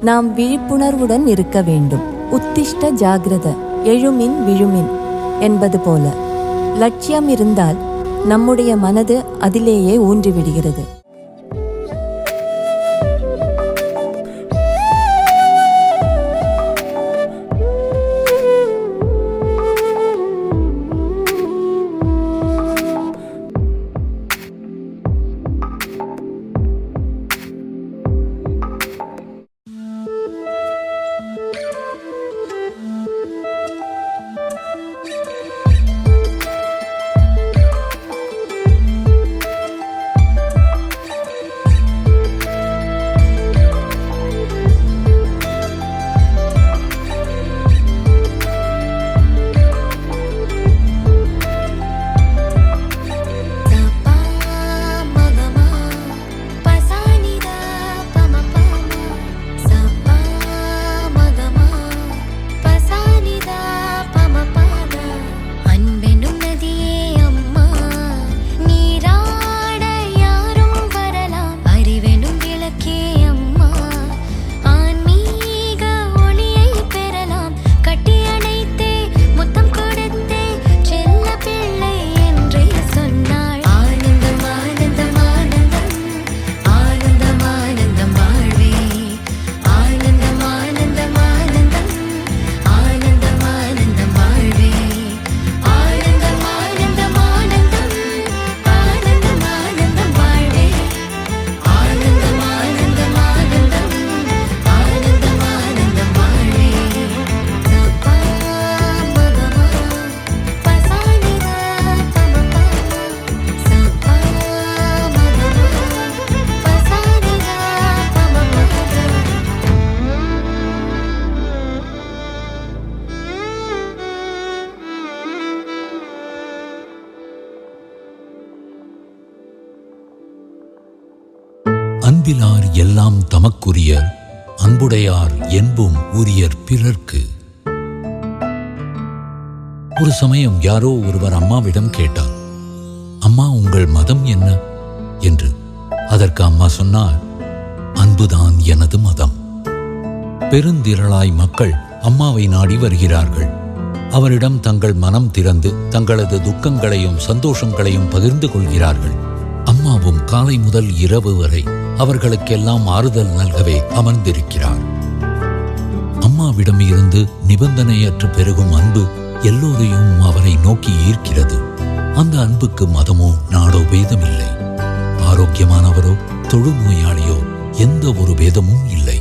நாம் விழிப்புணர்வுடன் இருக்க வேண்டும். உத்திஷ்ட ஜாகிரத, எழுமின் விழுமின் என்பது போல லட்சியம் இருந்தால் நம்முடைய மனது அதிலேயே ஊன்றிவிடுகிறது. அன்பிலார் எல்லாம் தமக்குரியர், அன்புடையார் என்பும் உரியர் பிறர்க்கு. ஒரு சமயம் யாரோ ஒருவர் அம்மாவிடம் கேட்டார், அம்மா உங்கள் மதம் என்ன என்று. அதற்கு அம்மா சொன்னார், அன்புதான் எனது மதம். பெருந்திரளாய் மக்கள் அம்மாவை நாடி வருகிறார்கள். அவரிடம் தங்கள் மனம் திறந்து தங்களது துக்கங்களையும் சந்தோஷங்களையும் பகிர்ந்து கொள்கிறார்கள். அம்மாவும் காலை முதல் இரவு வரை அவர்களுக்கெல்லாம் ஆறுதல் நல்கவே அமர்ந்திருக்கிறார். அம்மாவிடம் இருந்து நிபந்தனையற்று பெருகும் அன்பு எல்லோரையும் அவரை நோக்கி ஈர்க்கிறது. அந்த அன்புக்கு மதமோ நாடோ பேதமில்லை. ஆரோக்கியமானவரோ தொழுநோயாளியோ எந்த ஒரு பேதமும் இல்லை.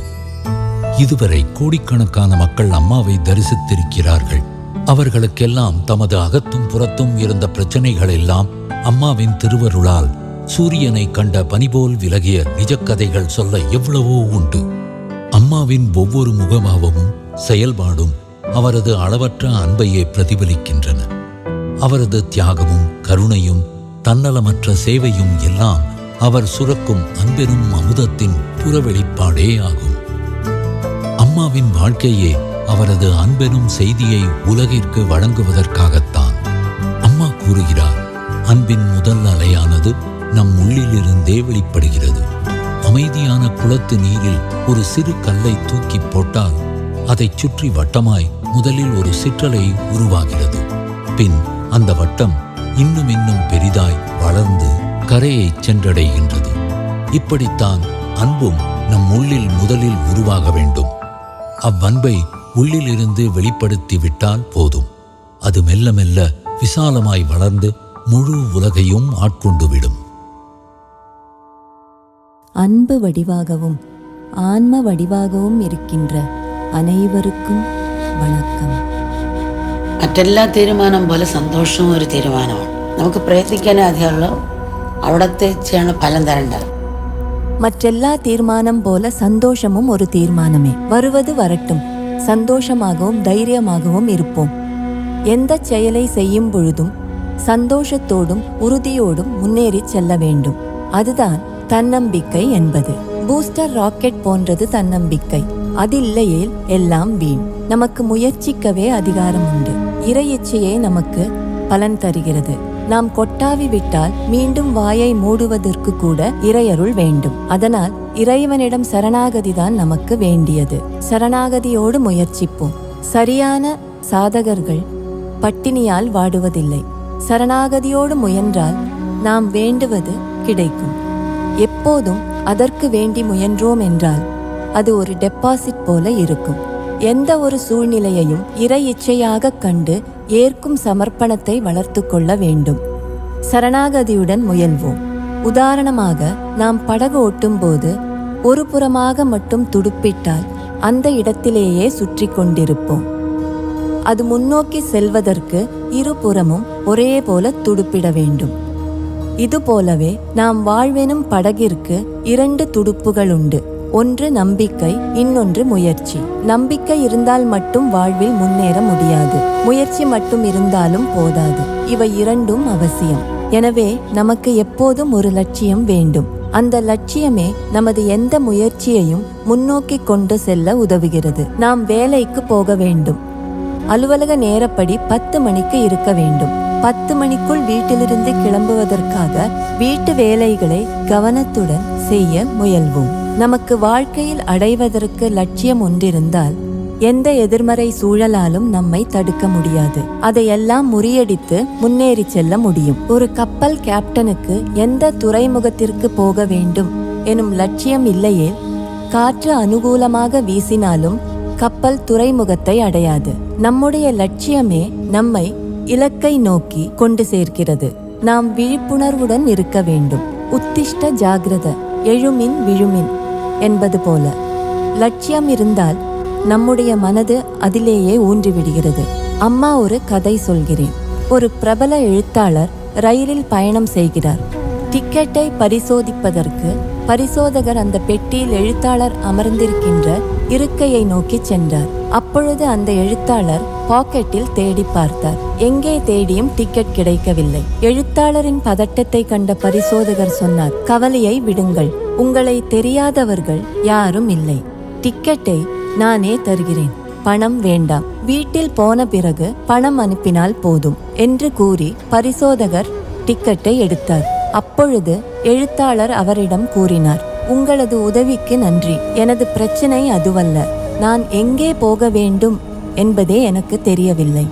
இதுவரை கோடிக்கணக்கான மக்கள் அம்மாவை தரிசித்திருக்கிறார்கள். அவர்களுக்கெல்லாம் தமது அகத்தும் புறத்தும் இருந்த பிரச்சனைகள் எல்லாம் அம்மாவின் திருவருளால் சூரியனை கண்ட பனிபோல் விலகிய நிஜக்கதைகள் சொல்ல எவ்வளவோ உண்டு. அம்மாவின் ஒவ்வொரு முகபாவமும் செயல்பாடும் அவரது அளவற்ற அன்பையே பிரதிபலிக்கின்றன. அவரது தியாகமும் கருணையும் தன்னலமற்ற சேவையும் எல்லாம் அவர் சுரக்கும் அன்பெனும் அமுதத்தின் புறவெளிப்பாடே ஆகும். அம்மாவின் வாழ்க்கையே அவரது அன்பெனும் செய்தியை உலகிற்கு வழங்குவதற்காகத்தான். அம்மா கூறுகிறார், அன்பின் முதல் அலையானது நம் உள்ளிலிருந்தே வெளிப்படுகிறது. அமைதியான குளத்து நீரில் ஒரு சிறு கல்லை தூக்கி போட்டால் அதை சுற்றி வட்டமாய் முதலில் ஒரு சிற்றலை உருவாகிறது. பின் அந்த வட்டம் இன்னும் இன்னும் பெரிதாய் வளர்ந்து கரையை சென்றடைகின்றது. இப்படித்தான் அன்பும் நம் உள்ளில் முதலில் உருவாக வேண்டும். அவ்வன்பை உள்ளிலிருந்து வெளிப்படுத்தி விட்டால் போதும். அது மெல்ல மெல்ல விசாலமாய் வளர்ந்து முழு உலகையும் ஆட்கொண்டுவிடும். அன்பு வடிவாகவும் ஆன்ம வடிவாகவும் இருக்கின்ற അനേവർക്കും വണക്കം. മറ്റെല്ലാ തീരുമാനം പോലെ സന്തോഷവും ഒരു തീരുമാനമാണ്. നമുക്ക് പ്രയത്നിക്കാനേ അധികമുള്ളൂ, അവിടത്തെ വെച്ചാണ് ഫലം തരേണ്ടത്. மற்றெல்லா தீர்மானம் போல சந்தோஷமும் ஒரு தீர்மானமே. வருவது வரட்டும், சந்தோஷமாகவும் தைரியமாகவும் இருப்போம். எந்த செயலை செய்யும் பொழுதும் சந்தோஷத்தோடும் உறுதியோடும் முன்னேறி செல்ல வேண்டும். அதுதான் தன்னம்பிக்கை என்பது. பூஸ்டர் ராக்கெட் போன்றது தன்னம்பிக்கை. அதில்லையேல் எல்லாம் வீண். நமக்கு முயற்சிக்கவே அதிகாரம் உண்டு. இறையிச்சையே நமக்கு பலன் தருகிறது. நாம் கொட்டாவி விட்டால் மீண்டும் வாயை மூடுவதற்கு கூட இறையருள் வேண்டும். அதனால் இறைவனிடம் சரணாகதிதான் நமக்கு வேண்டியது. சரணாகதியோடு முயற்சிப்போம். சரியான சாதகர்கள் பட்டினியால் வாடுவதில்லை. சரணாகதியோடு முயன்றால் நாம் வேண்டுவது கிடைக்கும். எப்போதும் அதற்கு வேண்டி முயன்றோம் என்றால் அது ஒரு டெபாசிட் போல இருக்கும். எந்த ஒரு சூழ்நிலையையும் இறை இச்சையாக கண்டு ஏற்கும் சமர்ப்பணத்தை வளர்த்து கொள்ள வேண்டும். சரணாகதியுடன் முயல்வோம். உதாரணமாக, நாம் படகு ஓட்டும் போது ஒரு புறமாக மட்டும் துடுப்பிட்டால் அந்த இடத்திலேயே சுற்றி கொண்டிருப்போம். அது முன்னோக்கி செல்வதற்கு இருபுறமும் ஒரே போல துடுப்பிட வேண்டும். இதுபோலவே நாம் வாழ்வெனும் படகிற்கு 2 துடுப்புகள் உண்டு. ஒன்று நம்பிக்கை, இன்னொன்று முயற்சி. நம்பிக்கை இருந்தால் மட்டும் வாழ்வில் முன்னேற முடியாது. முயற்சி மட்டும் இருந்தாலும் போதாது. இவை இரண்டும் அவசியம். எனவே நமக்கு எப்போதும் ஒரு லட்சியம் வேண்டும். அந்த லட்சியமே நமது எந்த முயற்சியையும் முன்னோக்கி கொண்டு செல்ல உதவுகிறது. நாம் வேலைக்கு போக வேண்டும். அலுவலக நேரப்படி 10 மணிக்கு இருக்க வேண்டும். 10 மணிக்குள் வீட்டிலிருந்து கிளம்புவதற்காக வீட்டு வேலைகளை கவனத்துடன் செய்ய முயல்வோம். நமக்கு வாழ்க்கையில் அடைவதற்கு லட்சியம் ஒன்றிருந்தால் எந்த எதிர்மறை சூழலாலும் நம்மை தடுக்க முடியாது. அதையெல்லாம் முறியடித்து முன்னேறி செல்ல முடியும். ஒரு கப்பல் கேப்டனுக்கு எந்த துறைமுகத்திற்கு போக வேண்டும் எனும் லட்சியம் இல்லையே, காற்று அனுகூலமாக வீசினாலும் கப்பல் துறைமுகத்தை அடையாது. நம்முடைய லட்சியமே நம்மை இலக்கை நோக்கி கொண்டு சேர்க்கிறது. நாம் விழிப்புணர்வுடன் இருக்க வேண்டும். உத்திஷ்ட ஜாகிரத, எழுமின் விழுமின் என்பது போல லட்சியம் இருந்தால் நம்முடைய மனது அதிலேயே ஊன்றிவிடுகிறது. அம்மா ஒரு கதை சொல்கிறேன். ஒரு பிரபல எழுத்தாளர் ரயிலில் பயணம் செய்கிறார். டிக்கெட்டை பரிசோதிப்பதற்கு பரிசோதகர் அந்த பெட்டியில் எழுத்தாளர் அமர்ந்திருக்கின்ற இருக்கையை நோக்கி சென்றார். அப்பொழுது அந்த எழுத்தாளர் பாக்கெட்டில் தேடி பார்த்தார். எங்கே தேடியும் டிக்கெட் கிடைக்கவில்லை. எழுத்தாளரின் பதட்டத்தை கண்ட பரிசோதகர் சொன்னார், கவலையை விடுங்கள், உங்களை தெரியாதவர்கள் யாரும் இல்லை. டிக்கெட்டை நானே தருகிறேன், பணம் வேண்டாம். வீட்டில் போன பிறகு பணம் அனுப்பினால் போதும் என்று கூறி பரிசோதகர் டிக்கெட்டை எடுத்தார். அப்பொழுது எழுத்தாளர் அவரிடம் கூறினார், உங்களது உதவிக்கு நன்றி. எனது பிரச்சனை அதுவல்ல. நான் எங்கே போக வேண்டும் என்பதே எனக்கு தெரியவில்லை.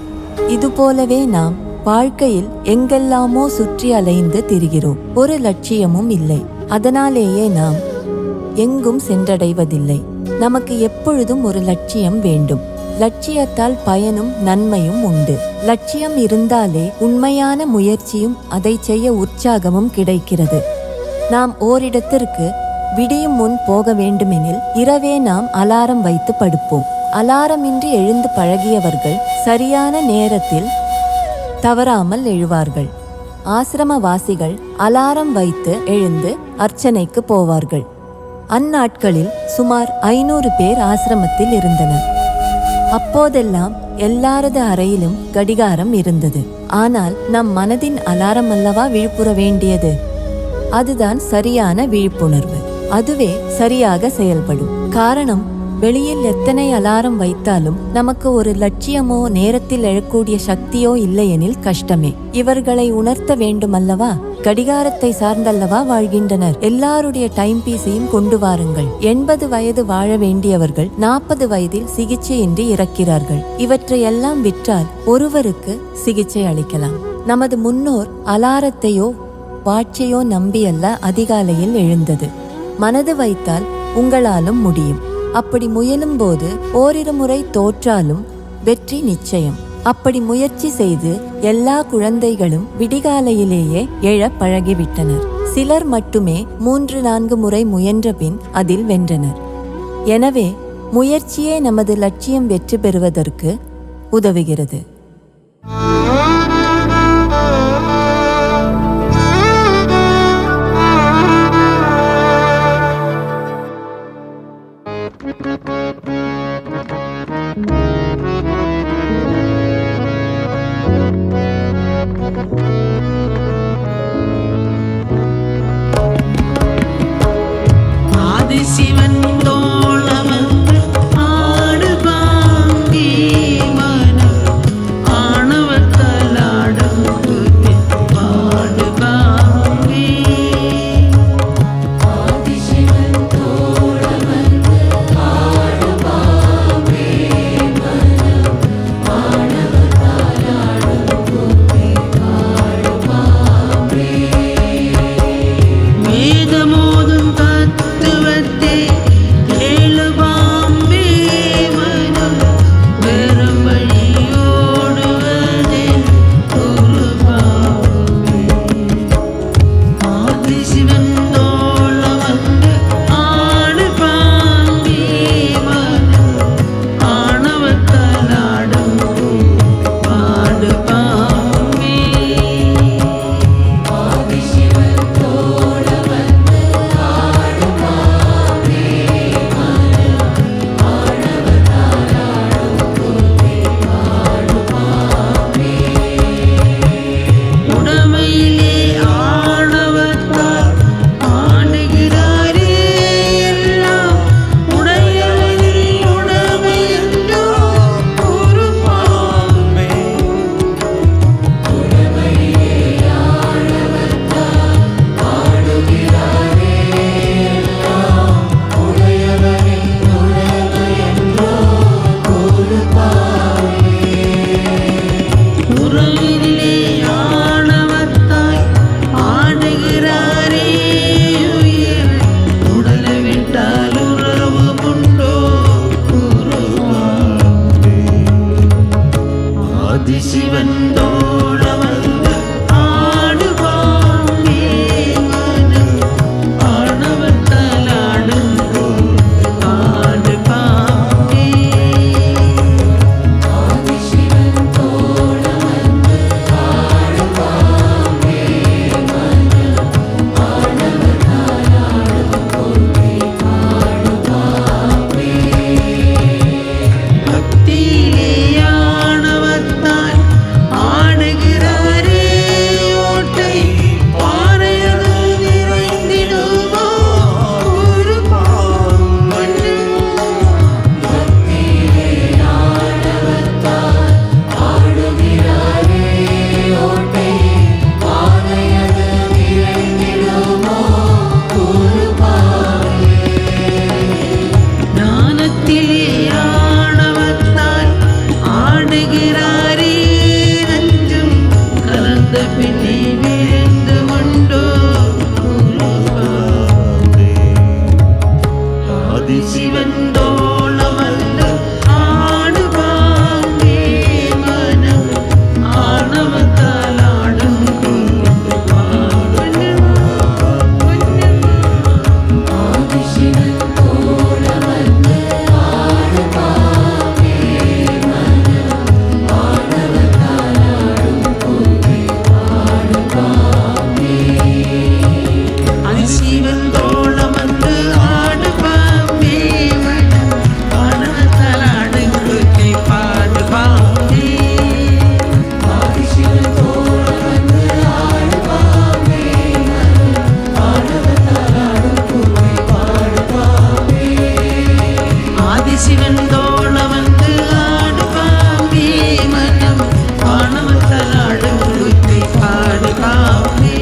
இதுபோலவே நாம் வாழ்க்கையில் எங்கெல்லாமோ சுற்றி அலைந்து திரிகிறோம். ஒரு லட்சியமும் இல்லை. அதனாலேயே நாம் எங்கும் சென்றடைவதில்லை. நமக்கு எப்பொழுதும் ஒரு லட்சியம் வேண்டும். லட்சியத்தால் பயனும் நன்மையும் உண்டு. லட்சியம் இருந்தாலே உண்மையான முயற்சியும் அதை செய்ய உற்சாகமும் கிடைக்கிறது. நாம் ஓரிடத்திற்கு விடியும் முன் போக வேண்டுமெனில் இரவே நாம் அலாரம் வைத்து படுப்போம். அலாரமின்றி எழுந்து பழகியவர்கள் சரியான நேரத்தில் தவறாமல் எழுவார்கள். ஆசிரமவாசிகள் அலாரம் வைத்து எழுந்து அர்ச்சனைக்கு போவார்கள். அந்நாட்களில் சுமார் 500 பேர் ஆசிரமத்தில் இருந்தனர். அப்போதெல்லாம் எல்லாரது அறையிலும் கடிகாரம் இருந்தது. ஆனால் நம் மனதின் அலாரம் அல்லவா விழிப்புற வேண்டியது. அதுதான் சரியான விழிப்புணர்வு. அதுவே சரியாக செயல்படும். காரணம், வெளியில் எத்தனை அலாரம் வைத்தாலும் நமக்கு ஒரு லட்சியமோ நேரத்தில் எழக்கூடிய சக்தியோ இல்லையெனில் கஷ்டமே. இவர்களை உணர்த்த வேண்டுமல்லவா? கடிகாரத்தை சார்ந்தல்லவா வாழ்கின்றனர். எல்லாருடைய டைம் பீஸையும் கொண்டு வாருங்கள். 80 வயது வாழ வேண்டியவர்கள் 40 வயதில் சிகிச்சையின்றி இறக்கிறார்கள். இவற்றையெல்லாம் விற்றால் ஒருவருக்கு சிகிச்சை அளிக்கலாம். நமது முன்னோர் அலாரத்தையோ வாட்சையோ நம்பியல்ல அதிகாலையில் எழுந்தது. மனது வைத்தால் உங்களாலும் முடியும். அப்படி முயலும் போது ஓரிரு முறை தோற்றாலும் வெற்றி நிச்சயம். அப்படி முயற்சி செய்து எல்லா குழந்தைகளும் விடிகாலையிலேயே எழ பழகிவிட்டனர். சிலர் மட்டுமே 3-4 முறை முயன்ற பின் அதில் வென்றனர். எனவே முயற்சியே நமது லட்சியம் வெற்றி பெறுவதற்கு உதவுகிறது. ஆதிசிவன் தோழமந்து ஆடு பாங்கி மனம் ஆணவத்தலாடும் சிவன் தோள வந்து ஆடுவாமே மனம் வானவத்தால் ஆடுவதை பாடுவாமே.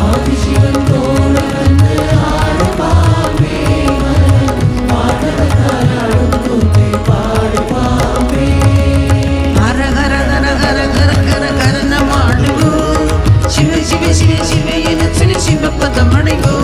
ஆதிசிவன் தோள வந்து ஆடுவாமே மனம் வானவத்தால் ஆடுவதை பாடுவாமே. ஹர ஹர ஹர ஹர ஹர ஹர ஹர நமாடுவோ சிவ சிவ சிவ சிவ என சொல்லி சிவப்பதம் அடைவோ.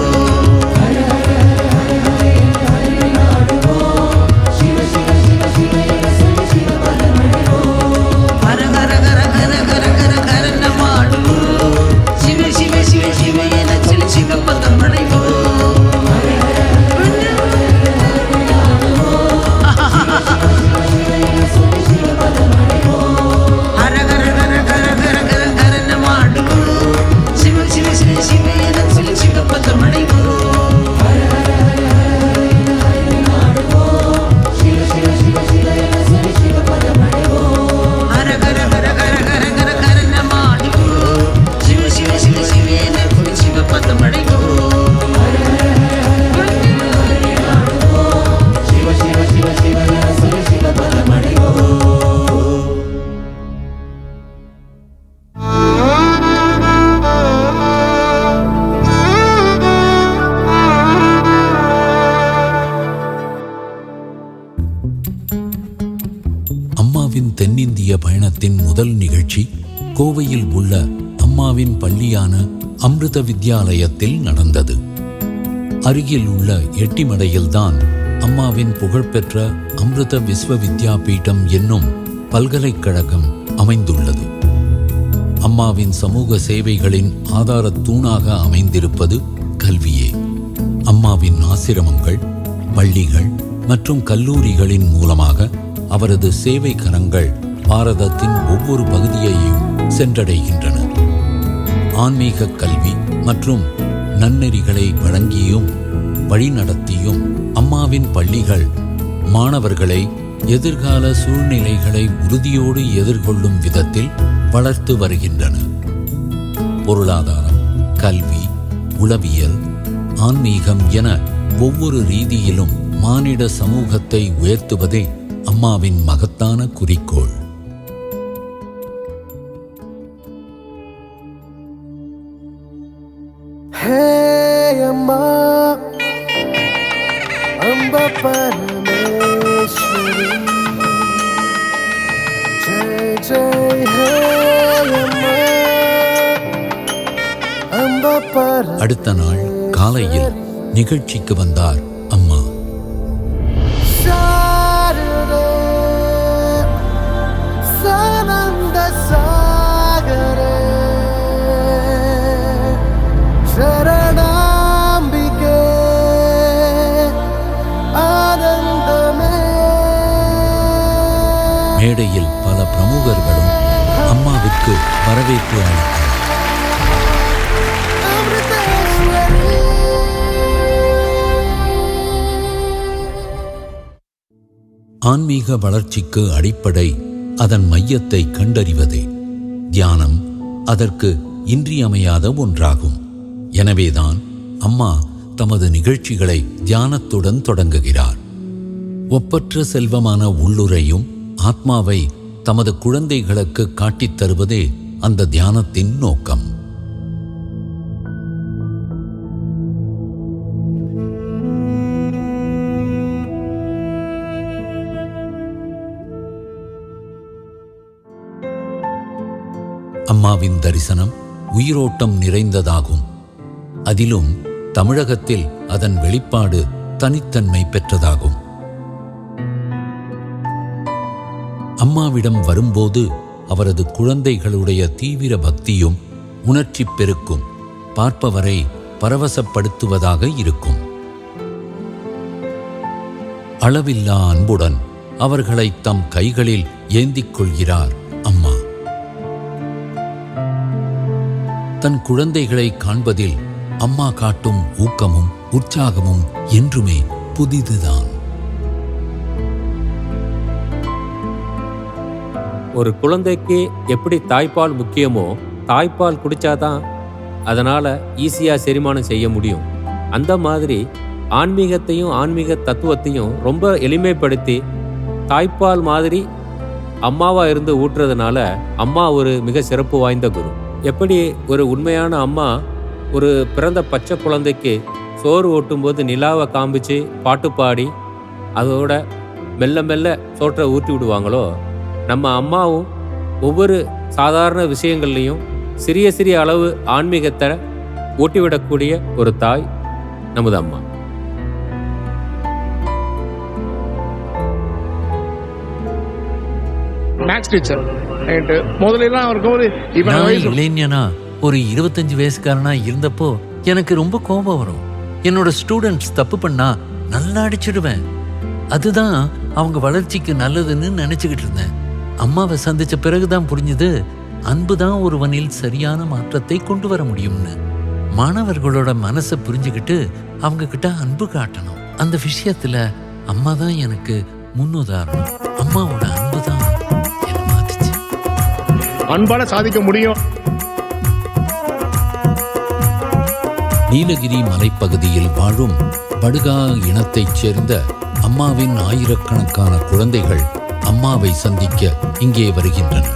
அம்மாவின் தென்னிந்திய பயணத்தின் முதல் நிகழ்ச்சி கோவையில் உள்ள அம்மாவின் பள்ளியான அமிர்த வித்யாலயத்தில் நடந்தது. அருகில் உள்ள எட்டிமடையில்தான் அம்மாவின் புகழ்பெற்ற அமிர்த விஸ்வ வித்யாபீடம் என்னும் பல்கலைக்கழகம் அமைந்துள்ளது. அம்மாவின் சமூக சேவைகளின் ஆதார தூணாக அமைந்திருப்பது கல்வியே. அம்மாவின் ஆசிரமங்கள், பள்ளிகள் மற்றும் கல்லூரிகளின் மூலமாக அவரது சேவை கரங்கள் பாரதத்தின் ஒவ்வொரு பகுதியையும் சென்றடைகின்றன. ஆன்மீக கல்வி மற்றும் நன்னெறிகளை வழங்கியும் வழிநடத்தியும் அம்மாவின் பள்ளிகள் மாணவர்களை எதிர்கால சூழ்நிலைகளை உறுதியோடு எதிர்கொள்ளும் விதத்தில் வளர்த்து வருகின்றன. பொருளாதாரம், கல்வி, உளவியல், ஆன்மீகம் என ஒவ்வொரு ரீதியிலும் மானிட சமூகத்தை உயர்த்துவதே அம்மாவின் மகத்தான குறிக்கோள். ஹே அம்மா அம்ப பரமேஸ்வரி ஜெய் ஜெய் ஹே அம்மா அம்ப பரமேஸ்வரி. அடுத்த நாள் காலையில் நிகழ்ச்சிக்கு வந்தார் அம்மா. மேடையில் பல பிரமுகர்களும் அம்மாவிற்கு வரவேற்பு அளித்தனர். ஆன்மீக வளர்ச்சிக்கு அடிப்படை அதன் மையத்தை கண்டறிவதே. தியானம் அதற்கு இன்றியமையாத ஒன்றாகும். எனவேதான் அம்மா தமது நிகழ்ச்சிகளை தியானத்துடன் தொடங்குகிறார். ஒப்பற்ற செல்வமான உள்ளுரையும் ஆத்மாவை தமது குழந்தைகளுக்கு காட்டித் தருவதே அந்த தியானத்தின் நோக்கம். அம்மாவின் தரிசனம் உயிரோட்டம் நிறைந்ததாகும். அதிலும் தமிழகத்தில் அதன் வெளிப்பாடு தனித்தன்மை பெற்றதாகும். அம்மாவிடம் வரும்போது அவரது குழந்தைகளுடைய தீவிர பக்தியும் உணர்ச்சி பெருக்கும் பார்ப்பவரை பரவசப்படுத்துவதாக இருக்கும். அளவில்லா அன்புடன் அவர்களை தம் கைகளில் ஏந்திக் கொள்கிறார் அம்மா. தன் குழந்தைகளை காண்பதில் அம்மா காட்டும் ஊக்கமும் உற்சாகமும் என்றுமே புதிதுதான். ஒரு குழந்தைக்கு எப்படி தாய்ப்பால் முக்கியமோ, தாய்ப்பால் குடித்தாதான் அதனால் ஈஸியாக செரிமானம் செய்ய முடியும். அந்த மாதிரி ஆன்மீகத்தையும் ஆன்மீக தத்துவத்தையும் ரொம்ப எளிமைப்படுத்தி தாய்ப்பால் மாதிரி அம்மாவா இருந்து ஊட்டுறதுனால அம்மா ஒரு மிக சிறப்பு வாய்ந்த குரு. எப்படி ஒரு உண்மையான அம்மா ஒரு பிறந்த பச்சை குழந்தைக்கு சோறு ஓட்டும்போது நிலாவை காமிச்சு பாட்டு பாடி அதோட மெல்ல மெல்ல சோற்றை ஊற்றி விடுவாங்களோ, நம்ம அம்மாவும் ஒவ்வொரு சாதாரண விஷயங்கள்லையும் சிறிய சிறிய அளவு ஆன்மீகத்தை ஊட்டிவிடக்கூடிய ஒரு தாய் நமது அம்மா. மேக்ஸ் டீச்சர் முதல்ல அவருக்கு ஒரு இளைஞனா ஒரு 25 வயசுக்காரனா இருந்தப்போ எனக்கு ரொம்ப கோபம் வரும். என்னோட ஸ்டூடெண்ட்ஸ் தப்பு பண்ணா நல்லா அடிச்சிடுவேன். அதுதான் அவங்க வளர்ச்சிக்கு நல்லதுன்னு நினைச்சுக்கிட்டு இருந்தேன். அம்மாவை சந்திச்ச பிறகுதான் புரிஞ்சுது, அன்புதான் ஒருவனில் சரியான மாற்றத்தை கொண்டு வர முடியும்னு. மாணவர்களோட மனசை புரிஞ்சுக்கிட்டு அவங்க கிட்ட அன்பு காட்டணும். அந்த விஷயத்துல அம்மா தான் எனக்கு முன்னுதாரணம். அம்மாவோட அன்பு தான் என்ன மாத்துச்சு. அன்பால சாதிக்க முடியும். நீலகிரி மலைப்பகுதியில் வாழும் படுகா இனத்தைச் சேர்ந்த அம்மாவின் ஆயிரக்கணக்கான குழந்தைகள் அம்மாவை சந்திக்க இங்கே வருகின்றன.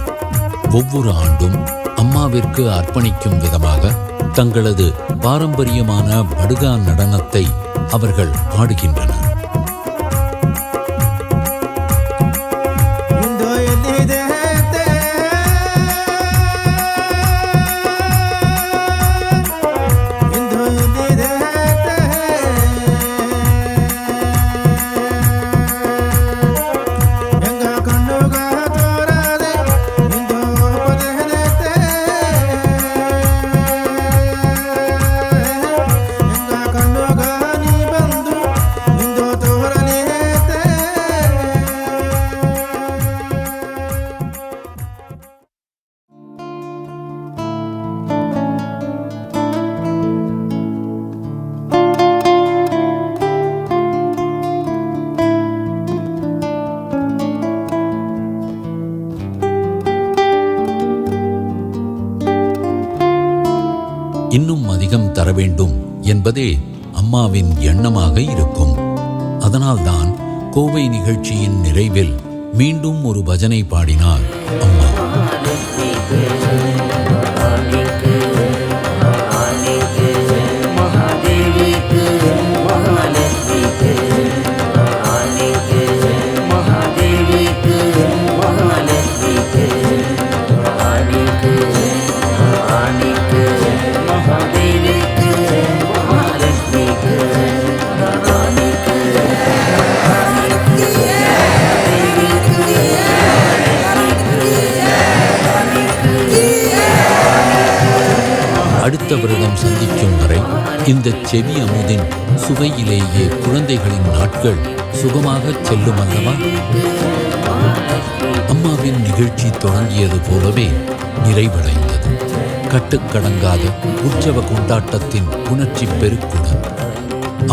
ஒவ்வொரு ஆண்டும் அம்மாவிற்கு அர்ப்பணிக்கும் விதமாக தங்களது பாரம்பரியமான படுகா நடனத்தை அவர்கள் ஆடுகின்றனர். இன்னும் அதிகம் தர வேண்டும் என்பதே அம்மாவின் எண்ணமாக இருக்கும். அதனால்தான் கோவை நிகழ்ச்சியின் நிறைவில் மீண்டும் ஒரு பஜனை பாடினார் அம்மா. அடுத்த வருடம் சந்திக்கும் வரை இந்த செவி அமுதின் சுவையிலேயே குழந்தைகளின் நாட்கள் சுகமாக செல்லும் அல்லவா? அம்மாவின் நிகழ்ச்சி தொடங்கியது போலவே நிறைவடைந்தது. கட்டுக்கடங்காத உற்சவ கொண்டாட்டத்தின் உணர்ச்சி பெருக்குடன்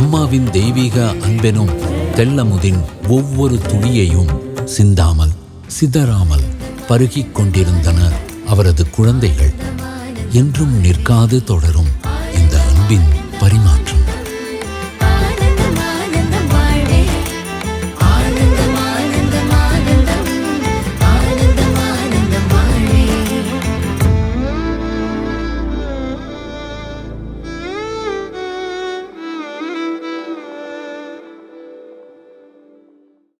அம்மாவின் தெய்வீக அன்பெனும் தெல்லமுதின் ஒவ்வொரு துளியையும் சிந்தாமல் சிதறாமல் பருகிக் கொண்டிருந்தனர் அவரது குழந்தைகள். என்றும் நிற்காது தொடரும் இந்த அன்பின் பரிமாற்றம்.